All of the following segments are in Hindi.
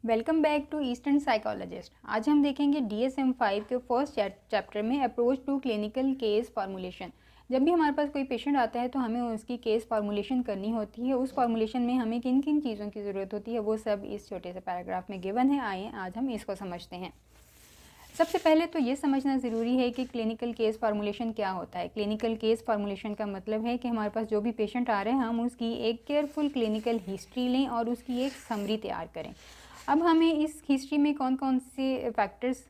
Welcome back to Eastern Psychologist. आज हम देखेंगे DSM-5 के फर्स्ट चैप्टर में approach to clinical case formulation. जब भी हमारे पास कोई पेशेंट आता है तो हमें उसकी केस फार्मूलेशन करनी होती है। उस फार्मूलेशन में हमें किन किन चीज़ों की ज़रूरत होती है वो सब इस छोटे से पैराग्राफ में गिवन है। आइए आज हम इसको समझते हैं। सबसे पहले तो ये समझना ज़रूरी है कि क्लिनिकल केस फार्मूलेशन क्या होता है। क्लिनिकल केस फार्मूलेशन का मतलब है कि हमारे पास जो भी पेशेंट आ रहे हैं हम उसकी एक केयरफुल क्लिनिकल हिस्ट्री लें और उसकी एक समरी तैयार करें। अब हमें इस हिस्ट्री में कौन कौन से फैक्टर्स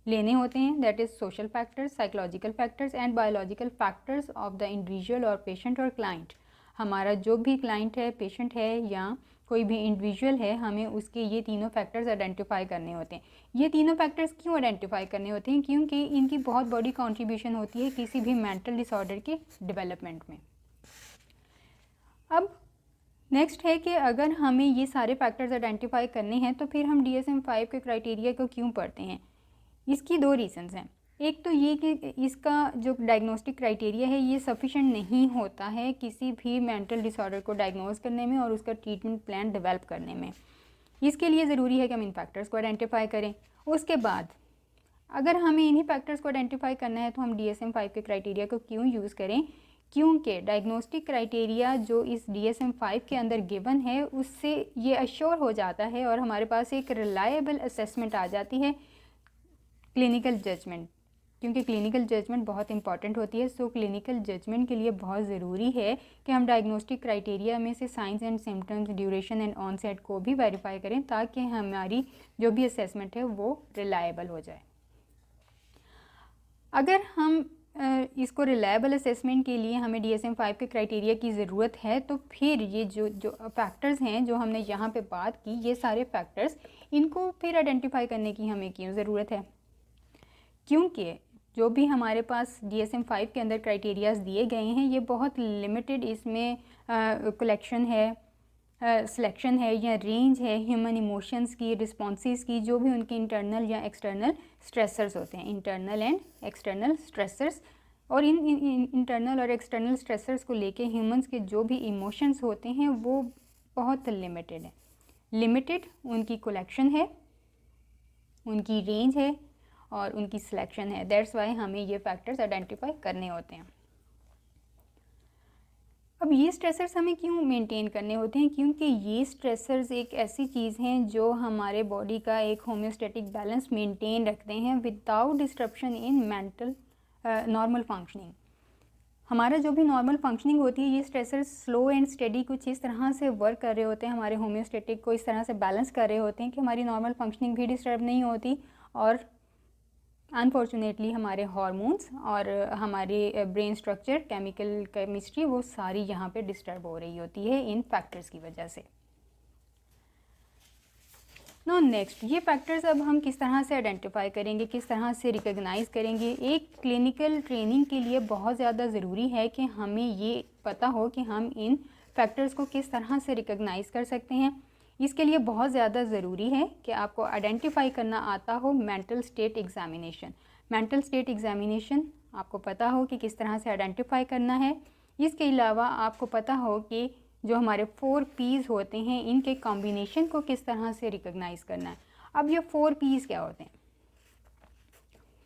लेने होते हैं, that is social factors, psychological factors and biological factors of the individual और पेशेंट और क्लाइंट। हमारा जो भी क्लाइंट है, पेशेंट है या कोई भी इंडिविजुअल है, हमें उसके ये तीनों फैक्टर्स आइडेंटिफाई करने होते हैं। ये तीनों फैक्टर्स क्यों आइडेंटिफाई करने होते हैं? क्योंकि इनकी बहुत बड़ी कंट्रीब्यूशन होती है किसी भी मेंटल डिसऑर्डर के डेवलपमेंट में। अब नेक्स्ट है कि अगर हमें ये सारे फैक्टर्स आइडेंटिफाई करने हैं तो फिर हम DSM-5 के क्राइटेरिया को क्यों पढ़ते हैं? इसकी दो रीज़न्स हैं। एक तो ये कि इसका जो डायग्नोस्टिक क्राइटेरिया है ये सफिशेंट नहीं होता है किसी भी मेंटल डिसऑर्डर को डायग्नोज करने में और उसका ट्रीटमेंट प्लान डेवलप करने में। इसके लिए ज़रूरी है कि हम इन फैक्टर्स को आइडेंटिफाई करें। उसके बाद अगर हमें इन्हीं फैक्टर्स को आइडेंटिफाई करना है तो हम DSM-5 के क्राइटेरिया को क्यों यूज़ करें? क्योंकि डायग्नोस्टिक क्राइटेरिया जो इस DSM-5 के अंदर गिवन है उससे ये अश्योर हो जाता है और हमारे पास एक रिलायबल असेसमेंट आ जाती है क्लिनिकल जजमेंट, क्योंकि क्लिनिकल जजमेंट बहुत इंपॉर्टेंट होती है। सो क्लिनिकल जजमेंट के लिए बहुत ज़रूरी है कि हम डायग्नोस्टिक क्राइटेरिया में से signs and symptoms, duration and onset को भी वेरीफाई करें ताकि हमारी जो भी असेसमेंट है वो रिलायबल हो जाए। अगर हम इसको रिलायबल असेसमेंट के लिए हमें DSM-5 के क्राइटेरिया की ज़रूरत है तो फिर ये जो फैक्टर्स हैं जो हमने यहाँ पे बात की, ये सारे फैक्टर्स इनको फिर आइडेंटिफाई करने की हमें क्यों ज़रूरत है? क्योंकि जो भी हमारे पास DSM-5 के अंदर क्राइटेरियाज दिए गए हैं ये बहुत लिमिटेड इसमें कलेक्शन है, सिलेक्शन है या रेंज है ह्यूमन इमोशंस की, रिस्पॉन्सेस की, जो भी उनके इंटरनल या एक्सटर्नल स्ट्रेसर्स होते हैं, इंटरनल एंड एक्सटर्नल स्ट्रेसर्स। और इन इंटरनल और एक्सटर्नल स्ट्रेसर्स को लेके ह्यूमंस के जो भी इमोशंस होते हैं वो बहुत लिमिटेड है। लिमिटेड उनकी कलेक्शन है, उनकी रेंज है और उनकी सिलेक्शन है। दैट्स वाई हमें ये फैक्टर्स आइडेंटिफाई करने होते हैं। अब ये स्ट्रेसर्स हमें क्यों मेंटेन करने होते हैं? क्योंकि ये स्ट्रेसर्स एक ऐसी चीज़ हैं जो हमारे बॉडी का एक होम्योस्टैटिक बैलेंस मेंटेन रखते हैं without disruption in mental normal functioning. हमारा जो भी नॉर्मल फंक्शनिंग होती है ये स्ट्रेसर्स स्लो एंड स्टेडी कुछ इस तरह से वर्क कर रहे होते हैं, हमारे होम्योस्टैटिक को इस तरह से बैलेंस कर रहे होते हैं कि हमारी नॉर्मल फंक्शनिंग भी डिस्टर्ब नहीं होती और अनफॉर्चुनेटली हमारे हार्मोन्स और हमारे ब्रेन स्ट्रक्चर, केमिकल केमिस्ट्री वो सारी यहाँ पे डिस्टर्ब हो रही होती है इन फैक्टर्स की वजह से। नो नेक्स्ट, ये फैक्टर्स अब हम किस तरह से आइडेंटिफाई करेंगे, किस तरह से रिकॉग्नाइज करेंगे? एक क्लिनिकल ट्रेनिंग के लिए बहुत ज़्यादा ज़रूरी है कि हमें ये पता हो कि हम इन फैक्टर्स को किस तरह से रिकॉग्नाइज कर सकते हैं। इसके लिए बहुत ज़्यादा ज़रूरी है कि आपको आइडेंटिफाई करना आता हो mental state examination. Mental state examination आपको पता हो कि किस तरह से आइडेंटिफाई करना है। इसके अलावा आपको पता हो कि जो हमारे 4 P's होते हैं इनके कॉम्बिनेशन को किस तरह से रिकॉग्नाइज करना है। अब ये 4 P's क्या होते हैं?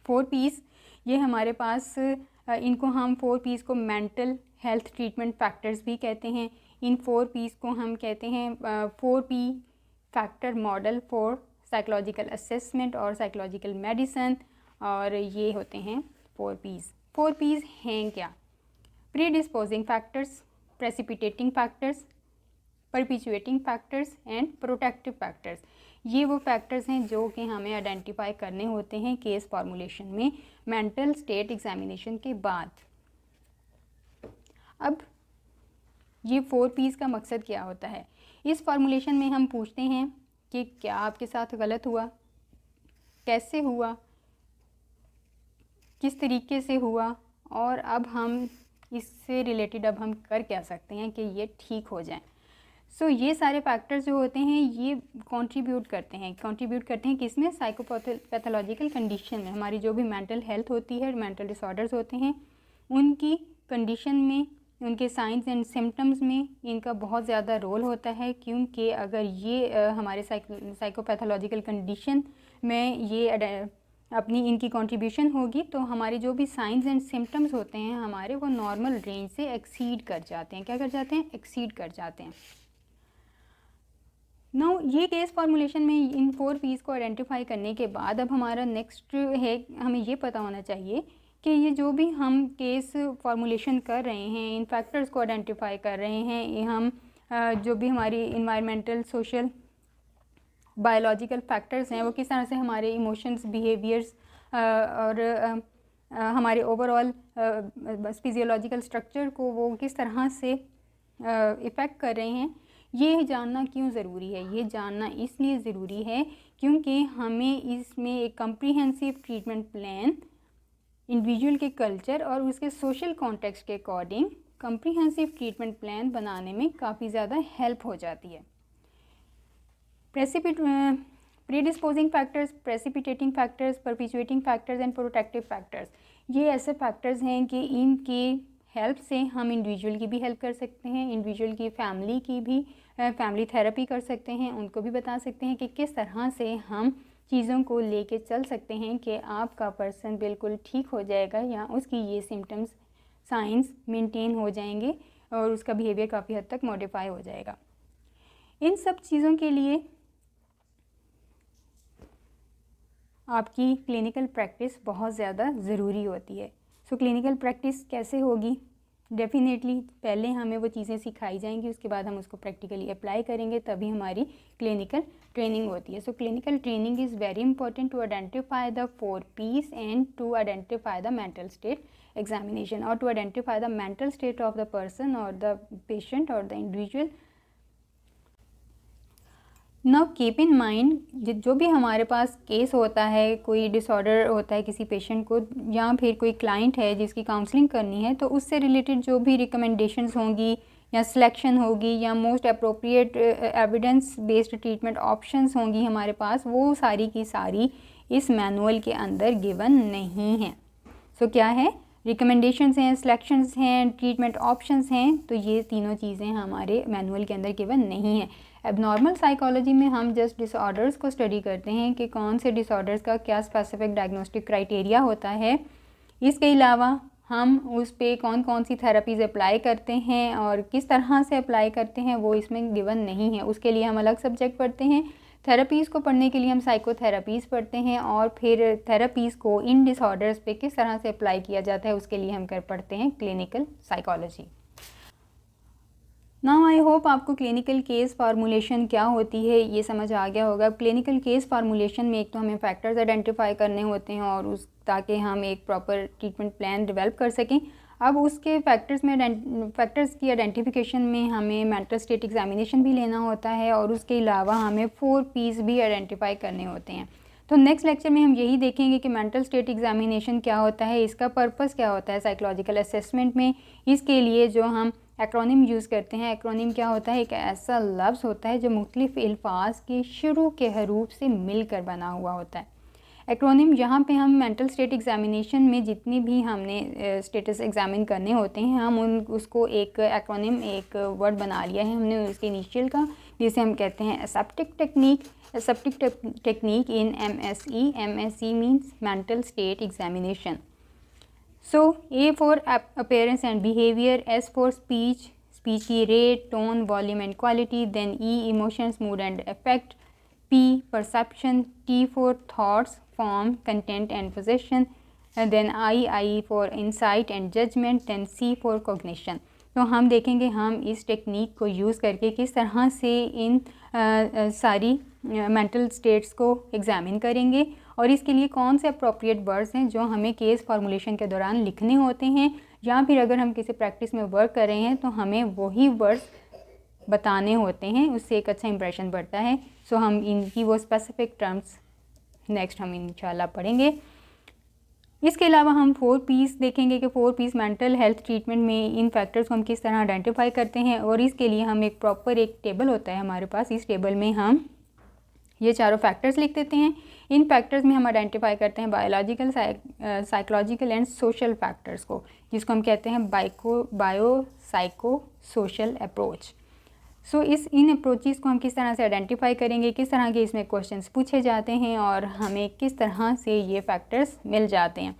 4 P's ये हमारे पास इनको हम 4 P's को मेंटल हेल्थ ट्रीटमेंट फैक्टर्स भी कहते हैं। इन 4 P's को हम कहते हैं 4P factor model for psychological assessment और साइकोलॉजिकल मेडिसिन, और ये होते हैं 4 P's। 4 P's हैं क्या? Predisposing factors, precipitating factors, perpetuating factors and protective factors. ये वो फैक्टर्स हैं जो कि हमें आइडेंटिफाई करने होते हैं केस फॉर्मुलेशन में मेंटल स्टेट एग्जामिनेशन के बाद। अब ये 4 P's का मकसद क्या होता है? इस फॉर्मुलेशन में हम पूछते हैं कि क्या आपके साथ गलत हुआ, कैसे हुआ, किस तरीके से हुआ, और अब हम इससे रिलेटेड अब हम कर क्या सकते हैं कि ये ठीक हो जाए। सो ये सारे फैक्टर्स जो होते हैं ये कंट्रीब्यूट करते हैं किसमें? साइकोपैथोलॉजिकल कंडीशन में। हमारी जो भी मेंटल हेल्थ होती है, मेंटल डिसऑर्डर्स होते हैं, उनकी कंडीशन में उनके साइंस एंड सिम्टम्स में इनका बहुत ज़्यादा रोल होता है, क्योंकि अगर ये हमारे साइकोपैथोलॉजिकल कंडीशन में ये अपनी इनकी कंट्रीब्यूशन होगी तो हमारे जो भी साइंस एंड सिम्टम्स होते हैं हमारे वो नॉर्मल रेंज से एक्सीड कर जाते हैं। क्या कर जाते हैं? एक्सीड कर जाते हैं। नाउ ये केस फॉर्मुलेशन में इन 4 P's को आइडेंटिफाई करने के बाद अब हमारा नेक्स्ट है, हमें ये पता होना चाहिए कि ये जो भी हम केस फॉर्मुलेशन कर रहे हैं, इन फैक्टर्स को आइडेंटिफाई कर रहे हैं, ये हम जो भी हमारी इन्वायरमेंटल, सोशल, बायोलॉजिकल फैक्टर्स हैं वो किस तरह से हमारे इमोशंस, बिहेवियर्स और हमारे ओवरऑल फिजियोलॉजिकल स्ट्रक्चर को वो किस तरह से इफ़ेक्ट कर रहे हैं, ये जानना क्यों ज़रूरी है? ये जानना इसलिए ज़रूरी है क्योंकि हमें इसमें एक कम्प्रीहेंसिव ट्रीटमेंट प्लान इंडिविजुअल के कल्चर और उसके सोशल कॉन्टेक्स्ट के अकॉर्डिंग कम्प्रीहेंसिव ट्रीटमेंट प्लान बनाने में काफ़ी ज़्यादा हेल्प हो जाती है। Predisposing factors, precipitating factors, perpetuating factors and protective factors, ये ऐसे फैक्टर्स हैं कि इनकी हेल्प से हम इंडिविजुअल की भी हेल्प कर सकते हैं, इंडिविजुअल की फैमिली की भी फैमिली थेरेपी कर सकते हैं, उनको भी बता सकते हैं कि किस तरह से हम चीज़ों को लेके चल सकते हैं कि आपका पर्सन बिल्कुल ठीक हो जाएगा या उसकी ये सिम्टम्स, साइंस मेंटेन हो जाएंगे और उसका बिहेवियर काफ़ी हद तक मॉडिफाई हो जाएगा। इन सब चीज़ों के लिए आपकी क्लिनिकल प्रैक्टिस बहुत ज़्यादा ज़रूरी होती है। सो क्लिनिकल प्रैक्टिस कैसे होगी? डेफिनेटली पहले हमें वो चीज़ें सिखाई जाएंगी, उसके बाद हम उसको प्रैक्टिकली अप्लाई करेंगे, तभी हमारी क्लिनिकल ट्रेनिंग होती है। So clinical training is very important to identify the 4 P's and to identify the mental state examination और to identify the mental state of the person और द पेशेंट और the individual. Now keep in mind, जो भी हमारे पास केस होता है, कोई डिसऑर्डर होता है किसी पेशेंट को या फिर कोई क्लाइंट है जिसकी काउंसलिंग करनी है, तो उससे रिलेटेड जो भी रिकमेंडेशंस होंगी या सिलेक्शन होगी या most appropriate evidence based treatment options होंगी हमारे पास, वो सारी की सारी इस मैनुअल के अंदर गिवन नहीं है। सो क्या है? रिकमेंडेशंस हैं, सिलेक्शंस हैं, ट्रीटमेंट ऑप्शंस हैं, तो ये तीनों चीज़ें हमारे मैनुअल के अंदर गिवन नहीं है। एबनॉर्मल साइकोलॉजी में हम जस्ट डिसऑर्डर्स को स्टडी करते हैं कि कौन से डिसऑर्डर्स का क्या स्पेसिफिक डायग्नोस्टिक क्राइटेरिया होता है। इसके अलावा हम उस पे कौन कौन सी थेरेपीज़ अप्लाई करते हैं और किस तरह से अप्लाई करते हैं वो इसमें गिवन नहीं है। उसके लिए हम अलग सब्जेक्ट पढ़ते हैं। थेरेपीज़ को पढ़ने के लिए हम साइकोथेरेपीज़ पढ़ते हैं और फिर थेरेपीज़ को इन डिसऑर्डर्स पे किस तरह से अप्लाई किया जाता है उसके लिए हम पढ़ते हैं clinical psychology. Now I hope आपको क्लिनिकल केस फार्मूलेशन क्या होती है ये समझ आ गया होगा। क्लिनिकल केस फार्मूलेशन में एक तो हमें फैक्टर्स आइडेंटिफाई करने होते हैं और उस ताकि हम एक प्रॉपर ट्रीटमेंट प्लान डेवलप कर सकें। अब उसके फैक्टर्स की आइडेंटिफिकेशन में हमें मेंटल स्टेट एग्जामिनेशन भी लेना होता है और उसके अलावा हमें 4 P's भी आइडेंटिफाई करने होते हैं। तो नेक्स्ट लेक्चर में हम यही देखेंगे कि मेंटल स्टेट एग्जामिनेशन क्या होता है, इसका पर्पस क्या होता है साइकोलॉजिकल असेसमेंट में। इसके लिए जो हम एक्रोनिम यूज़ करते हैं, एक्रोनिम क्या होता है? एक ऐसा लफ्ज़ होता है जो मुख्तलिफ अल्फाज के शुरू के हरूफ से मिलकर बना हुआ होता है। एक्रोनिम यहाँ पे हम मेंटल स्टेट एग्जामिनेशन में जितनी भी हमने स्टेटस एग्जामिन करने होते हैं हम उसको एक एक्रोनिम एक वर्ड बना लिया है हमने उसके इनिशियल का, जिसे हम कहते हैं aseptic technique. Aseptic technique in MSE। MSE means mental state examination. So A for appearance and behavior, S for speech की rate, tone, volume and quality, then E emotions, mood and affect, P perception, T for thoughts, form, content and possession, and then I for insight and judgment, then C for cognition। तो हम देखेंगे हम इस टेक्निक को यूज़ करके किस तरह से इन सारी मेंटल स्टेट्स को एग्जामिन करेंगे और इसके लिए कौन से अप्रोप्रिएट वर्ड्स हैं जो हमें केस फार्मूलेशन के दौरान लिखने होते हैं, या फिर अगर हम किसी प्रैक्टिस में वर्क कर रहे हैं तो हमें वही वर्ड्स बताने होते हैं, उससे एक अच्छा इंप्रेशन बढ़ता है। सो हम इनकी वो स्पेसिफिक टर्म्स नेक्स्ट हम इंशाल्लाह पढ़ेंगे। इसके अलावा हम 4 P's देखेंगे कि 4 P's मेंटल हेल्थ ट्रीटमेंट में इन फैक्टर्स को हम किस तरह आइडेंटिफाई करते हैं और इसके लिए हम एक प्रॉपर एक टेबल होता है हमारे पास, इस टेबल में हम ये चारों फैक्टर्स लिख देते हैं। इन फैक्टर्स में हम आइडेंटिफाई करते हैं biological, psychological and social factors को, जिसको हम कहते हैं बायो साइको सोशल अप्रोच। सो इन अप्रोचेस को हम किस तरह से आइडेंटिफाई करेंगे, किस तरह के इसमें क्वेश्चंस पूछे जाते हैं और हमें किस तरह से ये फैक्टर्स मिल जाते हैं,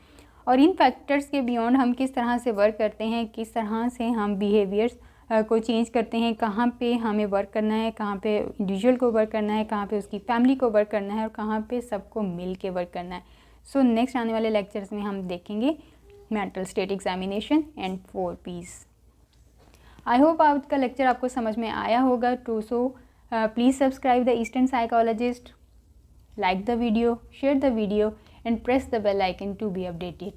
और इन फैक्टर्स के बियॉन्ड हम किस तरह से वर्क करते हैं, किस तरह से हम बिहेवियर्स को चेंज करते हैं, कहाँ पे हमें वर्क करना है, कहाँ पे इंडिविजुअल को वर्क करना है, कहाँ पे उसकी फैमिली को वर्क करना है और कहाँ पे सबको मिल के वर्क करना है। सो नेक्स्ट आने वाले लेक्चर्स में हम देखेंगे mental state examination and 4 P's। I hope आज का लेक्चर आपको समझ में आया होगा। So please subscribe the eastern psychologist, like the video, share the video and press the bell icon to be updated.